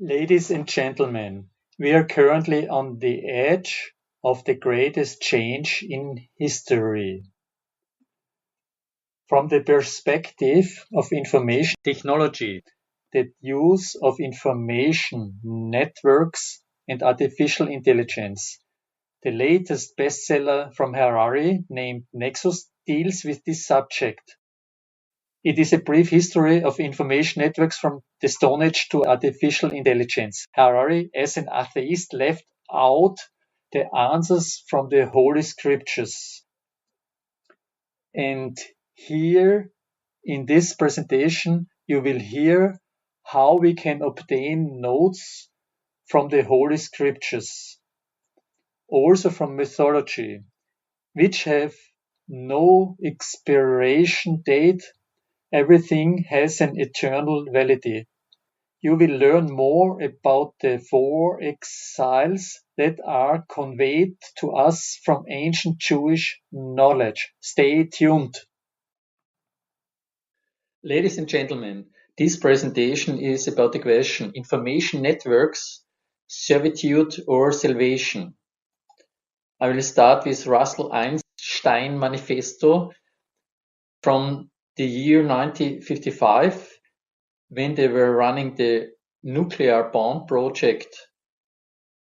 Ladies and gentlemen, we are currently on the edge of the greatest change in history. From the perspective of information technology, the use of information networks and artificial intelligence. The latest bestseller from Harari, named Nexus, deals with this subject. It is a brief history of information networks from the Stone Age to artificial intelligence. Harari, as an atheist, left out the answers from the Holy Scriptures. And here in this presentation, you will hear how we can obtain notes from the Holy Scriptures, also from mythology, which have no expiration date. Everything has an eternal validity. You will learn more about the 4 exiles that are conveyed to us from ancient Jewish knowledge. Stay tuned. Ladies and gentlemen, this presentation is about the question information networks, servitude or salvation. I will start with Russell Einstein Manifesto from the year 1955, when they were running the nuclear bomb project.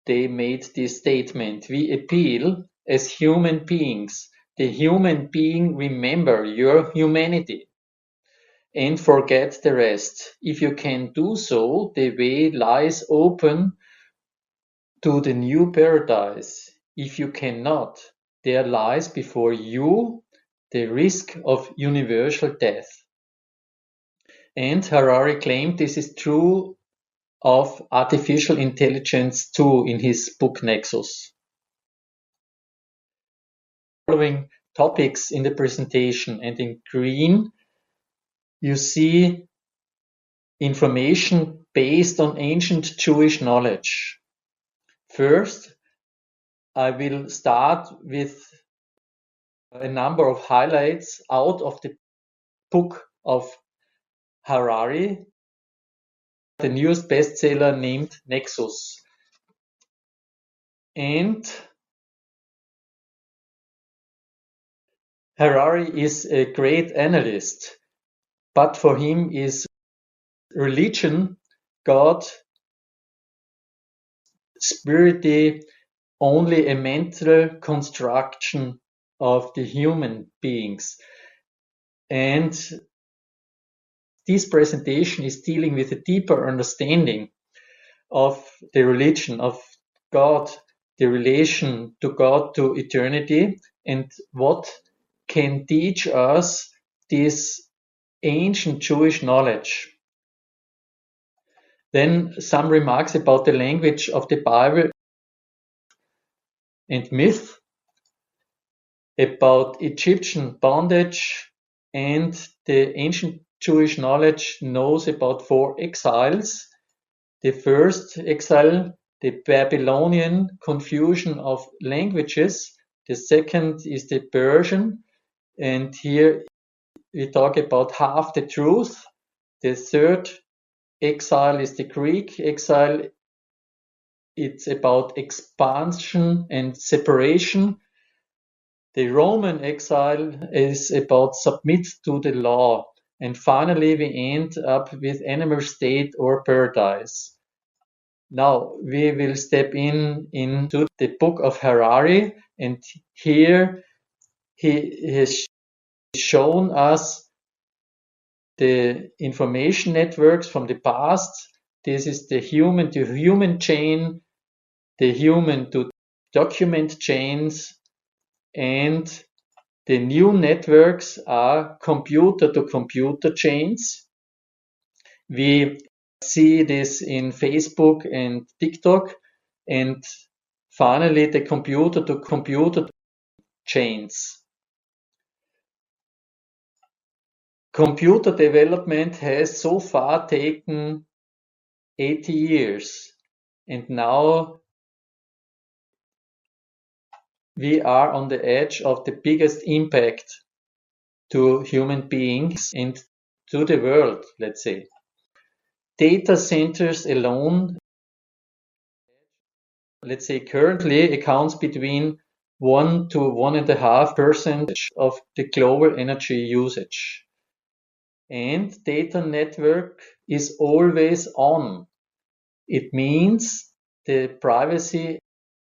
They made this statement: we appeal as human beings, the human being, remember your humanity and forget the rest. If you can do so, the way lies open to the new paradise. If you cannot, there lies before you the risk of universal death. And Harari claimed this is true of artificial intelligence too in his book Nexus. Following topics in the presentation, and in green you see information based on ancient Jewish knowledge. First, I will start with a number of highlights out of the book of Harari, the newest bestseller named Nexus. And Harari is a great analyst, but for him is religion, God, spirituality only a mental construction of the human beings. And this presentation is dealing with a deeper understanding of the religion of God, the relation to God, to eternity, and what can teach us this ancient Jewish knowledge. Then some remarks about the language of the Bible and myth, about Egyptian bondage, and the ancient Jewish knowledge knows about 4 exiles. The first exile, the Babylonian confusion of languages. The second is the Persian, and here we talk about half the truth. The third exile is the Greek exile. It's about expansion and separation. The Roman exile is about submit to the law. And finally, we end up with animal state or paradise. Now we will step into the book of Harari, and here he has shown us the information networks from the past. This is the human to human chain, the human to document chains, and the new networks are computer to computer chains. We see this in Facebook and TikTok, and finally the computer to computer chains. Computer development has so far taken 80 years, and now we are on the edge of the biggest impact to human beings and to the world, let's say. Data centers alone let's say currently accounts between 1 to 1.5% of the global energy usage. And data network is always on. It means the privacy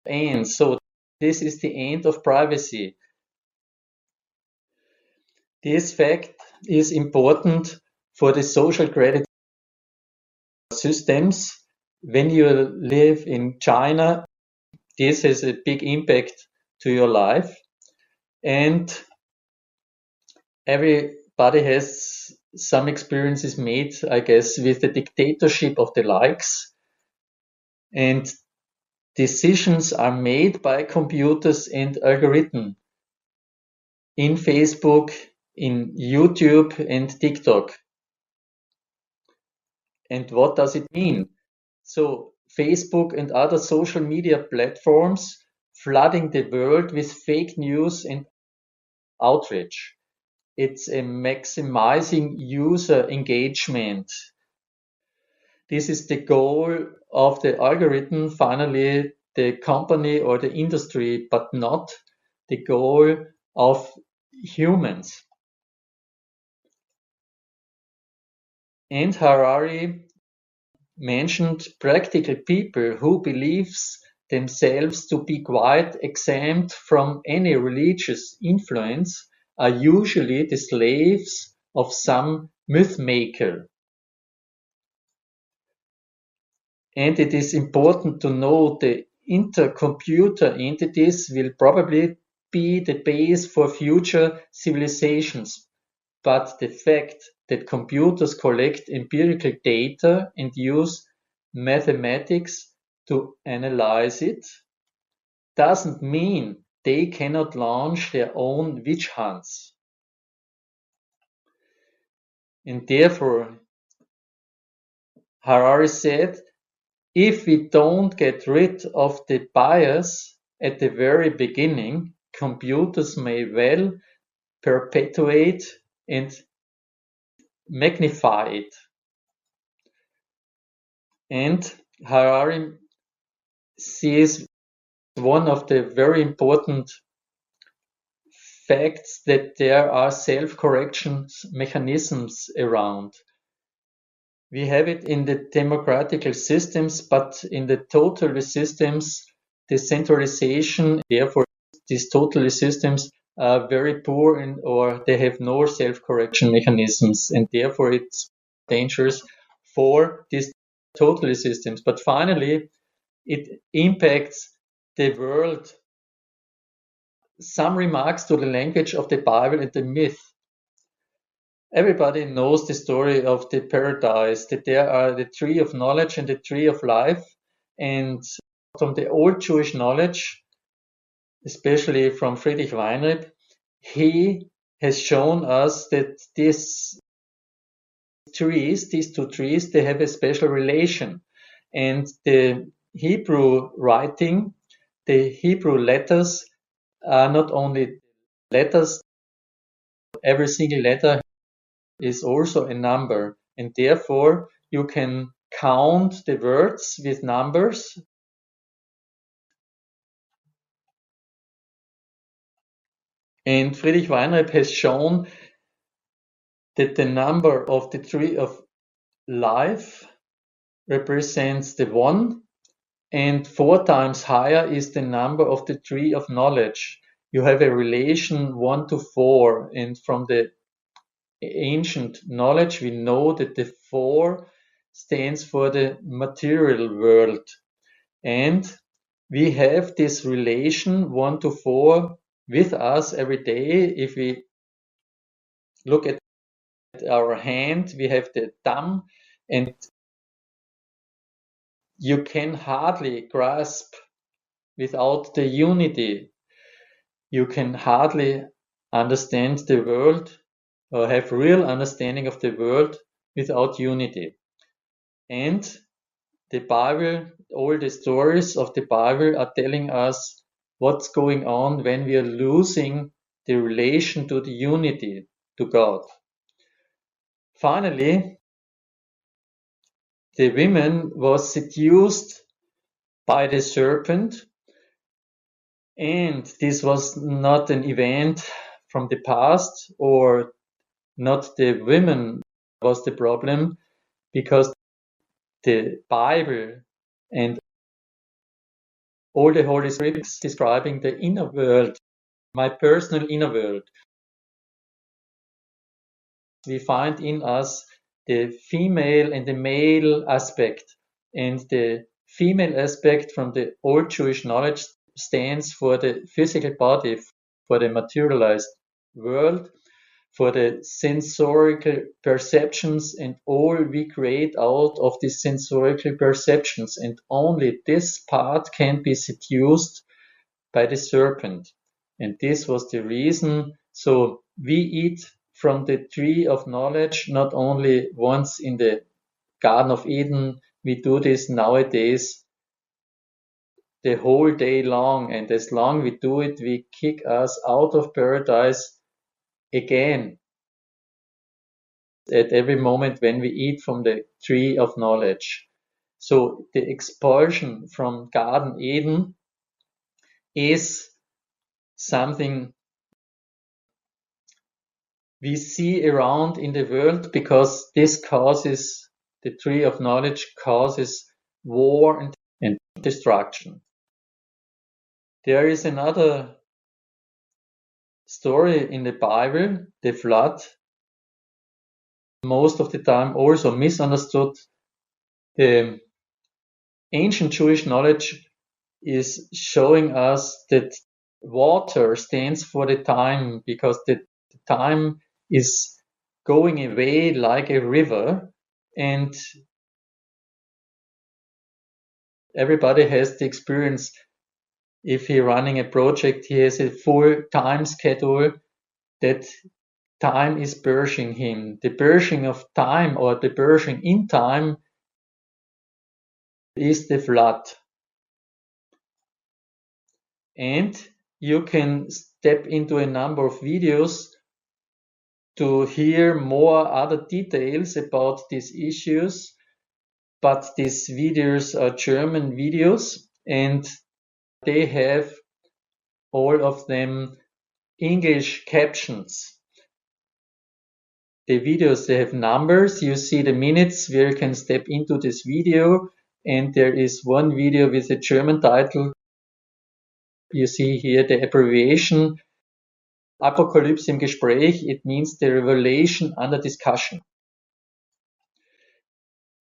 ends. So this is the end of privacy. This fact is important for the social credit systems. When you live in China, this has a big impact to your life. And everybody has some experiences made, I guess, with the dictatorship of the likes. And decisions are made by computers and algorithms in Facebook, in YouTube and TikTok. And what does it mean? So Facebook and other social media platforms flooding the world with fake news and outrage. It's a maximizing user engagement. This is the goal of the algorithm, finally the company or the industry, but not the goal of humans. And Harari mentioned practical people who believes themselves to be quite exempt from any religious influence are usually the slaves of some myth maker. And it is important to know the intercomputer entities will probably be the base for future civilizations. But the fact that computers collect empirical data and use mathematics to analyze it doesn't mean they cannot launch their own witch hunts. And therefore, Harari said, if we don't get rid of the bias at the very beginning, computers may well perpetuate and magnify it. And Harari sees one of the very important facts that there are self-correction mechanisms around. We have it in the democratical systems, but in the totalist systems, the centralization, therefore, these totalist systems are very poor or they have no self-correction mechanisms, and therefore it's dangerous for these totalist systems. But finally, it impacts the world. Some remarks to the language of the Bible and the myth. Everybody knows the story of the paradise, that there are the tree of knowledge and the tree of life. And from the old Jewish knowledge, especially from Friedrich Weinreb, he has shown us that these two trees, they have a special relation. And the Hebrew writing, the Hebrew letters are not only letters, every single letter is also a number, and therefore you can count the words with numbers. And Friedrich Weinreb has shown that the number of the tree of life represents the 1, and 4 times higher is the number of the tree of knowledge. You have a relation 1 to 4, and from the ancient knowledge we know that the 4 stands for the material world. And we have this relation 1 to 4 with us every day. If we look at our hand, we have the thumb, and you can hardly grasp without the unity. You can hardly understand the world or have real understanding of the world without unity. And the Bible, all the stories of the Bible are telling us what's going on when we are losing the relation to the unity to God. Finally, the women was seduced by the serpent. And this was not an event from the past, or not the women was the problem, because the Bible and all the Holy Scripts describing the inner world, my personal inner world. We find in us the female and the male aspect, and the female aspect from the old Jewish knowledge stands for the physical body, for the materialized world, for the sensorical perceptions, and all we create out of these sensorical perceptions, and only this part can be seduced by the serpent. And this was the reason. So we eat from the tree of knowledge not only once in the Garden of Eden, we do this nowadays the whole day long, and as long we do it, we kick us out of paradise again at every moment when we eat from the tree of knowledge. So the expulsion from Garden Eden is something we see around in the world, because this causes, the tree of knowledge causes war and destruction. There is another story in the Bible, the flood, most of the time also misunderstood. The ancient Jewish knowledge is showing us that water stands for the time, because the time is going away like a river, and everybody has the experience. If he running a project, he has a full time schedule. That time is purging him. The purging of time, or the purging in time, is the flood. And you can step into a number of videos to hear more other details about these issues. But these videos are German videos, and they have all of them English captions. The videos, they have numbers. You see the minutes where you can step into this video, and there is one video with a German title. You see here the abbreviation Apocalypse im Gespräch. It means the revelation under discussion.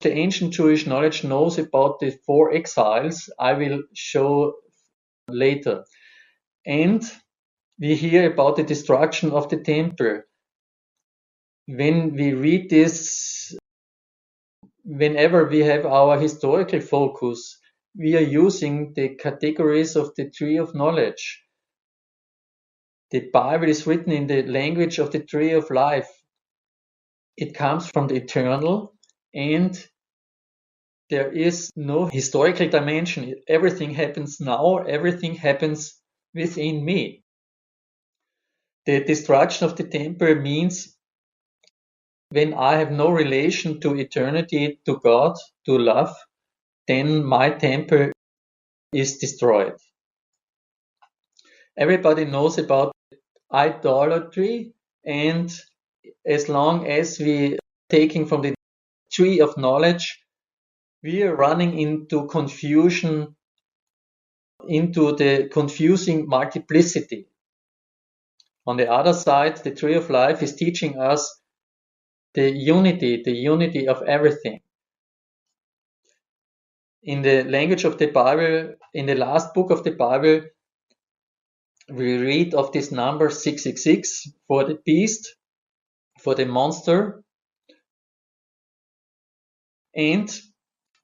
The ancient Jewish knowledge knows about the 4 exiles. I will show later. And we hear about the destruction of the temple. When we read this, whenever we have our historical focus, we are using the categories of the tree of knowledge. The Bible is written in the language of the tree of life. It comes from the eternal, and there is no historical dimension. Everything happens now, everything happens within me. The destruction of the temple means when I have no relation to eternity, to God, to love, then my temple is destroyed. Everybody knows about idolatry, and as long as we are taking from the tree of knowledge, we are running into confusion, into the confusing multiplicity. On the other side, the tree of life is teaching us the unity of everything. In the language of the Bible, in the last book of the Bible, we read of this number 666 for the beast, for the monster, and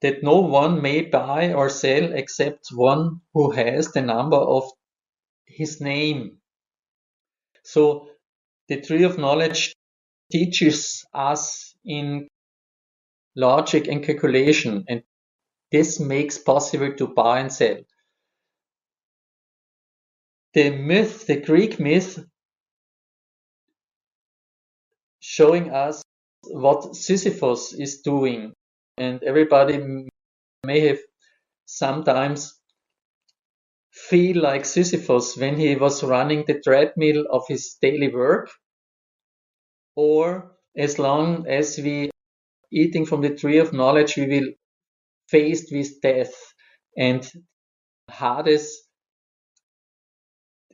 that no one may buy or sell except one who has the number of his name. So the tree of knowledge teaches us in logic and calculation, and this makes possible to buy and sell. The myth, the Greek myth, showing us what Sisyphus is doing, and everybody may have sometimes feel like Sisyphus when he was running the treadmill of his daily work, or as long as we eating from the tree of knowledge, we will faced with death. And Hades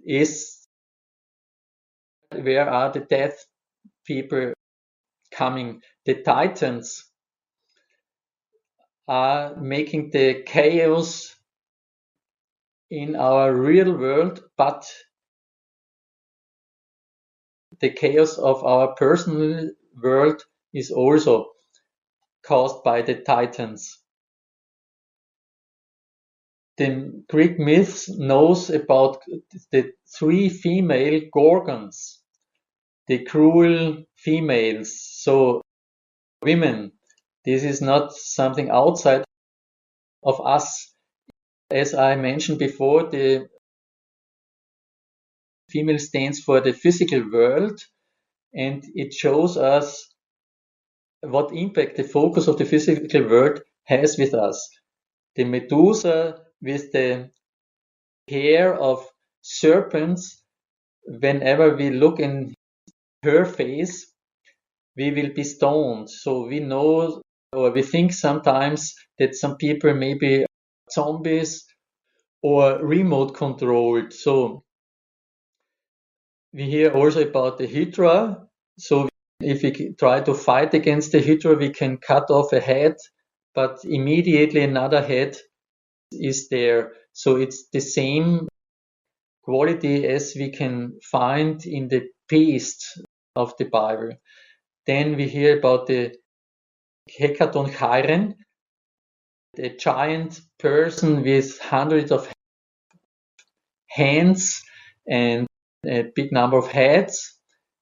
is where are the death people coming? The Titans are making the chaos in our real world, but the chaos of our personal world is also caused by the Titans. The Greek myths knows about the 3 female gorgons, the cruel females, so women. This is not something outside of us. As I mentioned before, the female stands for the physical world, and it shows us what impact the focus of the physical world has with us. The Medusa with the hair of serpents, whenever we look in her face, we will be stoned. So we know, or we think sometimes that some people may be zombies or remote controlled. So we hear also about the Hydra. So if we try to fight against the Hydra, we can cut off a head, but immediately another head is there. So it's the same quality as we can find in the beast of the Bible. Then we hear about the Hekatoncheiren, the giant person with hundreds of hands and a big number of heads.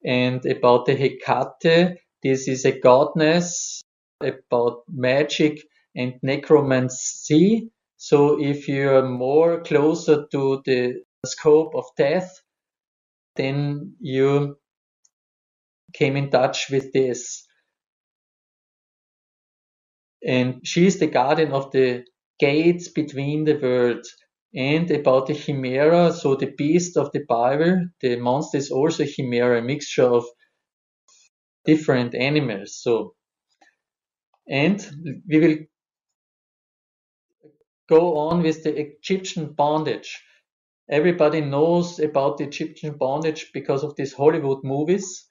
And about the Hecate, this is a goddess about magic and necromancy. So if you're more closer to the scope of death, then you came in touch with this. And she is the guardian of the gates between the worlds. And about the chimera, so the beast of the Bible, the monster is also a chimera, a mixture of different animals. So, and we will go on with the Egyptian bondage. Everybody knows about the Egyptian bondage because of these Hollywood movies.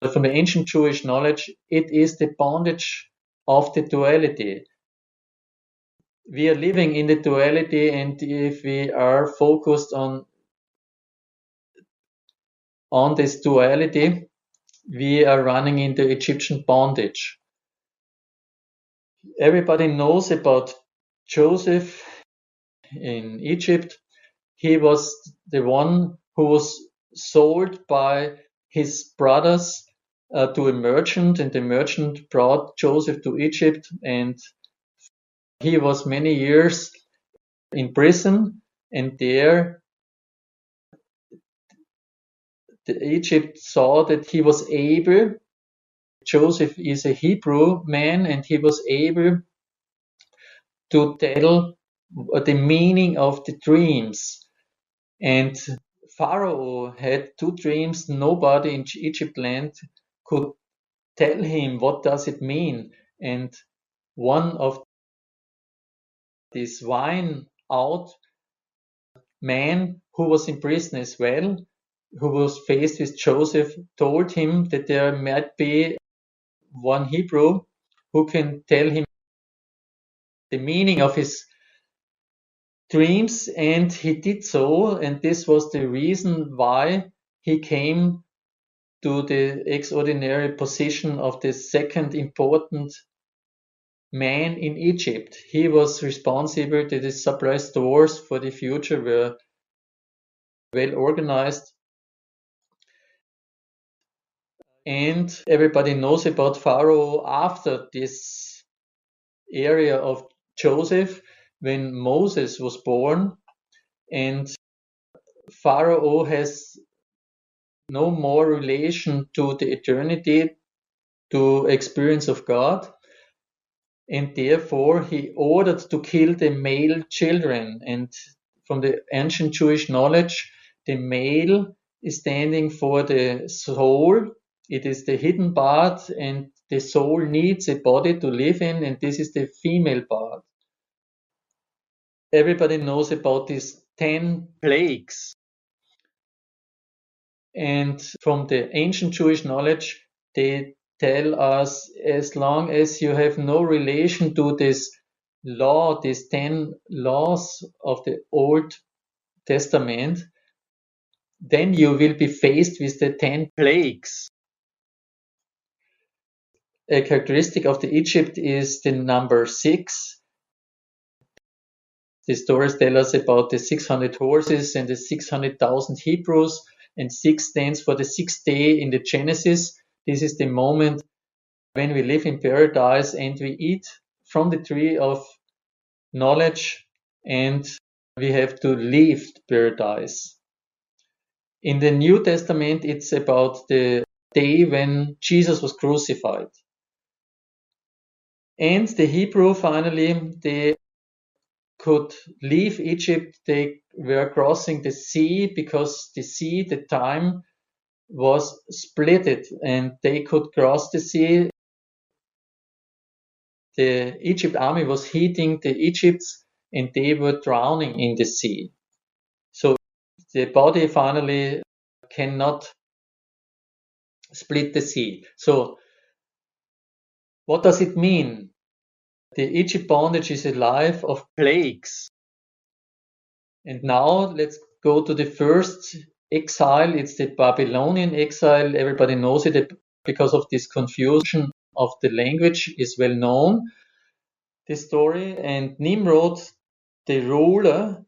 But from the ancient Jewish knowledge, it is the bondage of the duality. We are living in the duality, and if we are focused on this duality, we are running into Egyptian bondage. Everybody knows about Joseph in Egypt. He was the one who was sold by his brothers to a merchant, and the merchant brought Joseph to Egypt, and he was many years in prison, and there Egypt saw that he was able, Joseph is a Hebrew man, and he was able to tell the meaning of the dreams. And Pharaoh had 2 dreams. Nobody in Egypt land could tell him what does it mean. And one of these wine out men who was in prison as well, who was faced with Joseph, told him that there might be one Hebrew who can tell him the meaning of his dreams, and he did so, and this was the reason why he came to the extraordinary position of the second important man in Egypt. He was responsible that the supply stores for the future were well organized. And everybody knows about Pharaoh after this area of Joseph, when Moses was born, and Pharaoh has no more relation to the eternity, to experience of God. and therefore he ordered to kill the male children. And from the ancient Jewish knowledge, the male is standing for the soul. It is the hidden part, and the soul needs a body to live in, and this is the female part. Everybody knows about these 10 plagues. And from the ancient Jewish knowledge, they tell us as long as you have no relation to this law, these 10 laws of the Old Testament, then you will be faced with the 10 plagues. A characteristic of the Egypt is the number 6. The stories tell us about the 600 horses and the 600,000 Hebrews, and 6 stands for the 6th day in the Genesis. This is the moment when we live in paradise and we eat from the tree of knowledge, and we have to leave paradise. In the New Testament, it's about the day when Jesus was crucified. And the Hebrew, finally, they could leave Egypt. They were crossing the sea because the sea, the time was splitted, and they could cross the sea. The Egypt army was hitting the Egypts, and they were drowning in the sea. So the body finally cannot split the sea. So what does it mean? The Egypt bondage is a life of plagues. And now let's go to the first exile. It's the Babylonian exile. Everybody knows it because of this confusion of the language is well known, this story. And Nimrod, the ruler,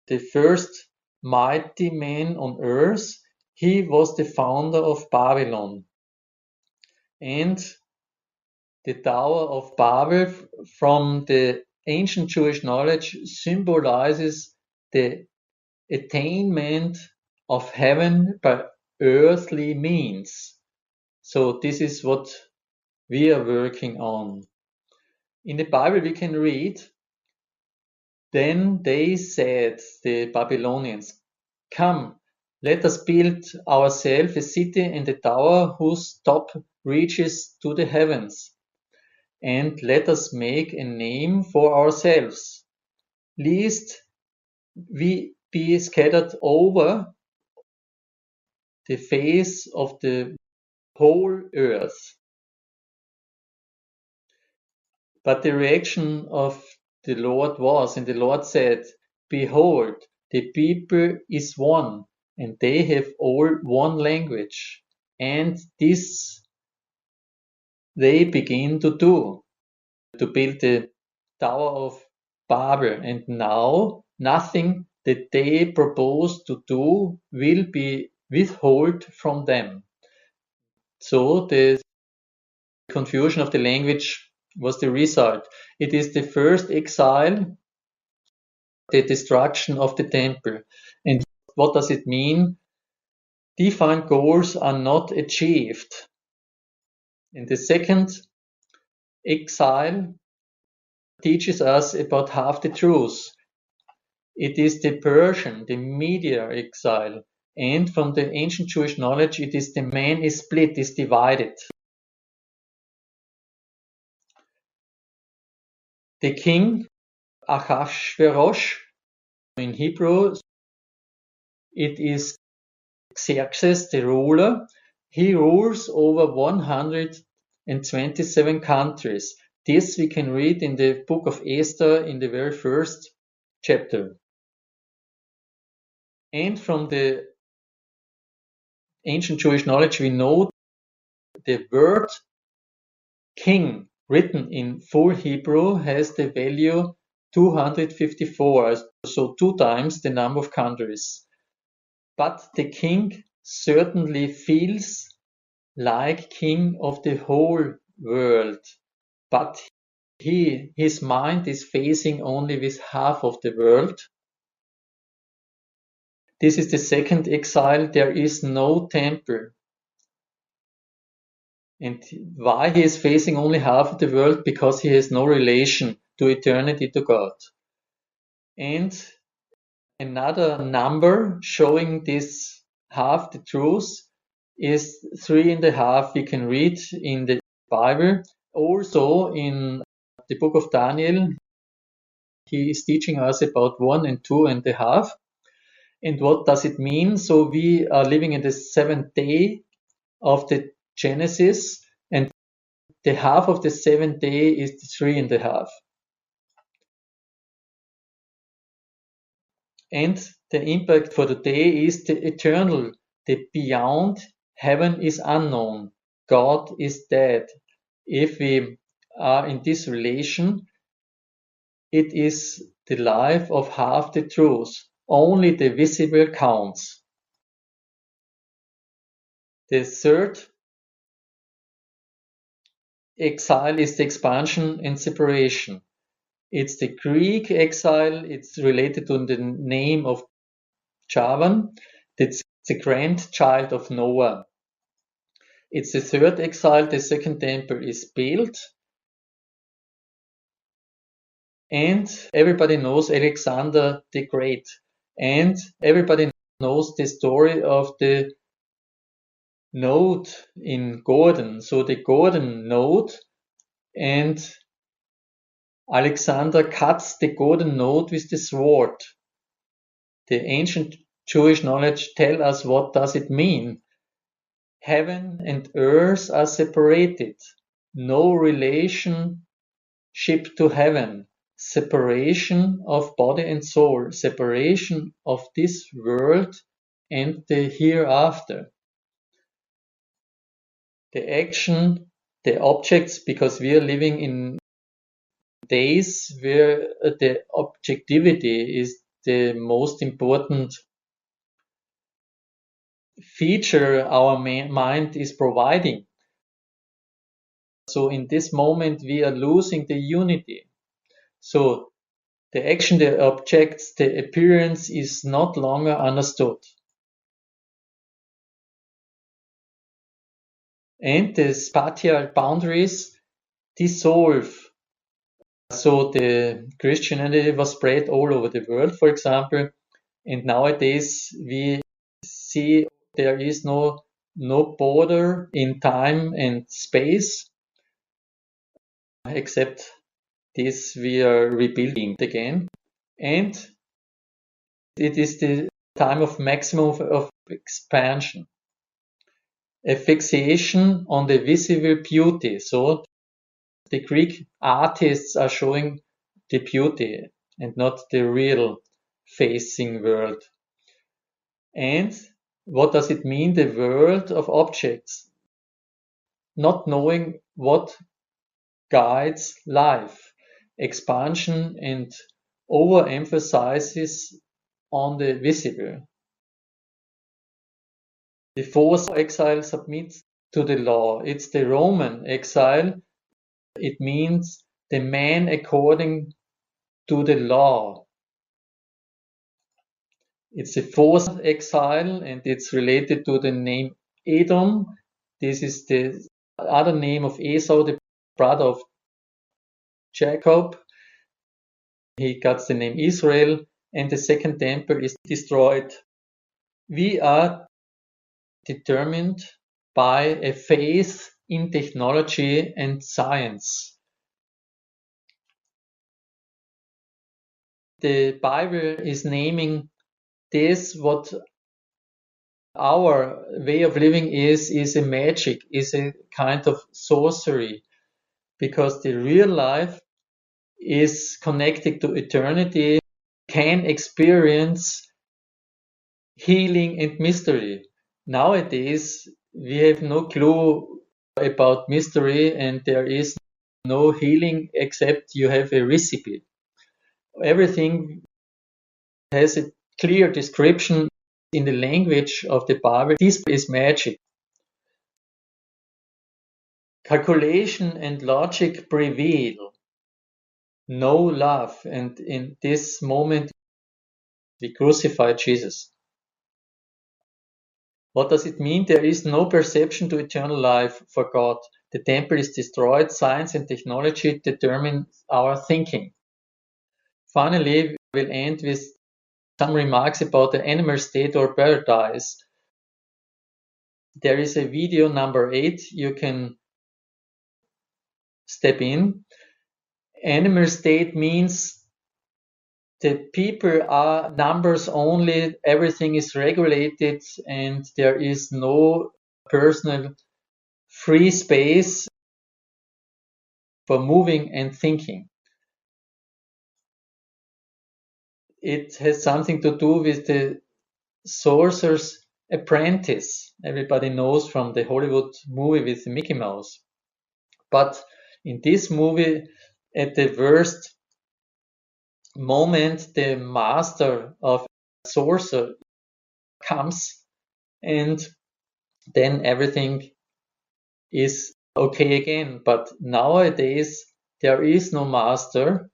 the first mighty man on earth, he was the founder of Babylon. And the Tower of Babel, from the ancient Jewish knowledge, symbolizes the attainment of heaven by earthly means. So this is what we are working on. In the Bible we can read, then they said, the Babylonians, come, let us build ourselves a city and a tower whose top reaches to the heavens, and let us make a name for ourselves, lest we be scattered over the face of the whole earth. But the reaction of the Lord was, and the Lord said, behold, the people is one, and they have all one language, and this they begin to do, to build the Tower of Babel, and now nothing that they propose to do will be withheld from them. So the confusion of the language was the result. It is the first exile, the destruction of the temple. And what does it mean? Defined goals are not achieved. And the second exile teaches us about half the truth. It is the Persian, the media exile. And from the ancient Jewish knowledge, it is the man is split, is divided. The king, Achashverosh, in Hebrew, it is Xerxes, the ruler. He rules over 127 countries. This we can read in the book of Esther in the very first chapter. And from the ancient Jewish knowledge, we know the word king written in full Hebrew has the value 254, so 2 times the number of countries. But the king certainly feels like king of the whole world, but his mind is facing only with half of the world. This is the second exile. There is no temple. And why he is facing only half of the world? Because he has no relation to eternity, to God. And another number showing this half the truth is 3.5. We can read in the Bible. Also in the book of Daniel, he is teaching us about 1 and 2.5. And what does it mean? So we are living in the 7th day of the Genesis, and the half of the 7th day is the 3.5. And the impact for the day is the eternal, the beyond. Heaven is unknown. God is dead. If we are in this relation, it is the life of half the truth. Only the visible counts. The third exile is the expansion and separation. It's the Greek exile. It's related to the name of Javan. It's the grandchild of Noah. It's the third exile. The second temple is built. And everybody knows Alexander the Great. And everybody knows the story of the node in Gordon. So the Gordon node, and Alexander cuts the Gordon node with the sword. The ancient Jewish knowledge tell us what does it mean. Heaven and earth are separated. No relationship to heaven. Separation of body and soul. Separation of this world and the hereafter. The action, the objects, because we are living in days where the objectivity is the most important feature our mind is providing. So in this moment we are losing the unity. So the action, the objects, the appearance is not longer understood. And the spatial boundaries dissolve. So the Christianity was spread all over the world, for example, and nowadays we see there is no border in time and space, except this we are rebuilding again. And it is the time of maximum of expansion. A fixation on the visible beauty. So the Greek artists are showing the beauty and not the real facing world. And what does it mean, the world of objects? Not knowing what guides life. Expansion and overemphasizes on the visible. The fourth exile submits to the law. It's the Roman exile. It means the man according to the law. It's the fourth exile, and it's related to the name Edom. This is the other name of Esau, the brother of Jacob. He got the name Israel, and the second temple is destroyed. We are determined by a faith in technology and science. The Bible is naming this what our way of living is a magic, is a kind of sorcery, because the real life is connected to eternity, can experience healing and mystery. Nowadays, we have no clue about mystery, and there is no healing except you have a recipe. Everything has a clear description in the language of the Bible. This is magic. Calculation and logic prevail. No love. And in this moment, we crucify Jesus. What does it mean? There is no perception to eternal life for God. The temple is destroyed. Science and technology determine our thinking. Finally, we'll end with some remarks about the animal state or paradise. There is a video number 8. You can step in. Animal state means the people are numbers only, everything is regulated, and there is no personal free space for moving and thinking. It has something to do with the Sorcerer's Apprentice. Everybody knows from the Hollywood movie with Mickey Mouse. But in this movie, at the worst moment, the master of sorcerer comes, and then everything is okay again. But nowadays, there is no master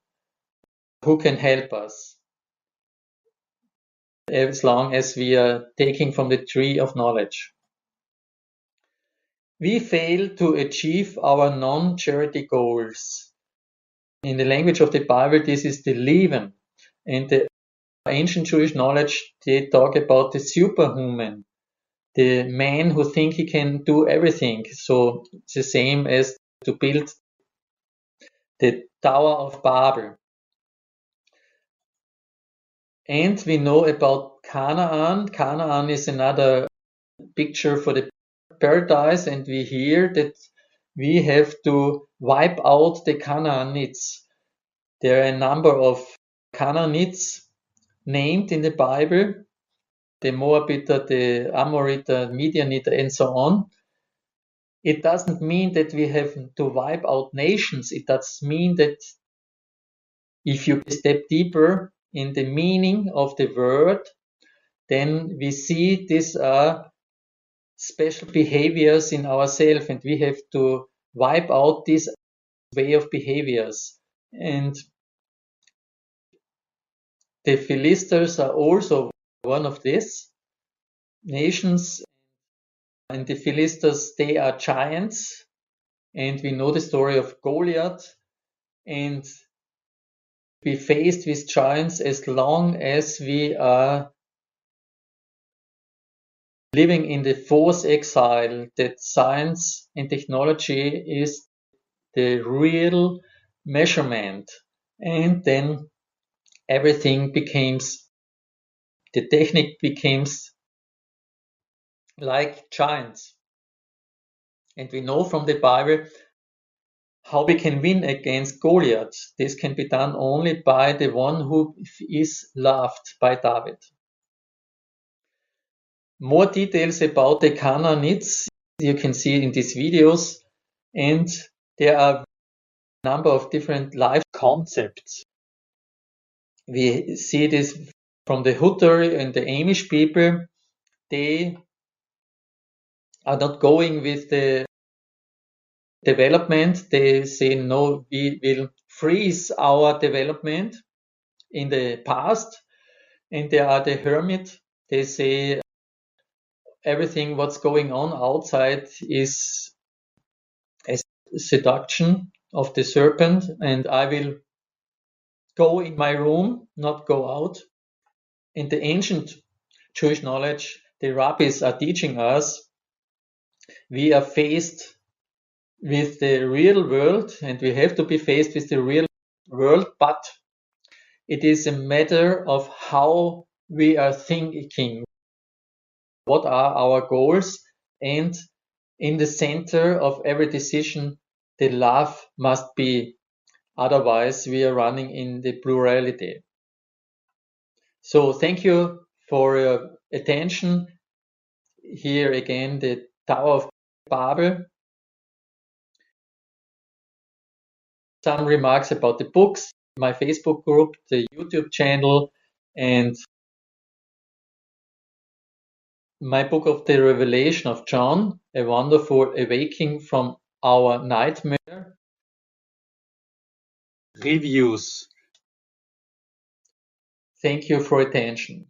who can help us as long as we are taking from the tree of knowledge. We fail to achieve our non-charity goals. In the language of the Bible, this is the Leben. And the ancient Jewish knowledge, they talk about the superhuman, the man who thinks he can do everything. So it's the same as to build the Tower of Babel. And we know about Canaan. Canaan is another picture for the paradise, and we hear that we have to wipe out the Canaanites. There are a number of Canaanites named in the Bible, the Moabite, the Amorite, Midianite, and so on. It doesn't mean that we have to wipe out nations. It does mean that if you step deeper in the meaning of the word, then we see these are special behaviors in ourselves, and we have to wipe out this way of behaviors. And the Philistines are also one of these nations, and the Philistines, they are giants, and we know the story of Goliath, and we faced with giants as long as we are living in the forced exile, that science and technology is the real measurement. And then everything becomes, the technique becomes like giants. And we know from the Bible how we can win against Goliath. This can be done only by the one who is loved, by David. More details about the Canaanites you can see in these videos, and there are a number of different life concepts. We see this from the Hutter and the Amish people. They are not going with the development. They say, no, we will freeze our development in the past. And there are the hermit. They say everything what's going on outside is a seduction of the serpent, and I will go in my room, not go out. In the ancient Jewish knowledge, the rabbis are teaching us we are faced with the real world, and we have to be faced with the real world, but it is a matter of how we are thinking. What are our goals? And in the center of every decision, the love must be. Otherwise, we are running in the plurality. So thank you for your attention. Here again, the Tower of Babel. Some remarks about the books, my Facebook group, the YouTube channel, and my book of the Revelation of John, A Wonderful Awakening from Our Nightmare. Reviews. Thank you for attention.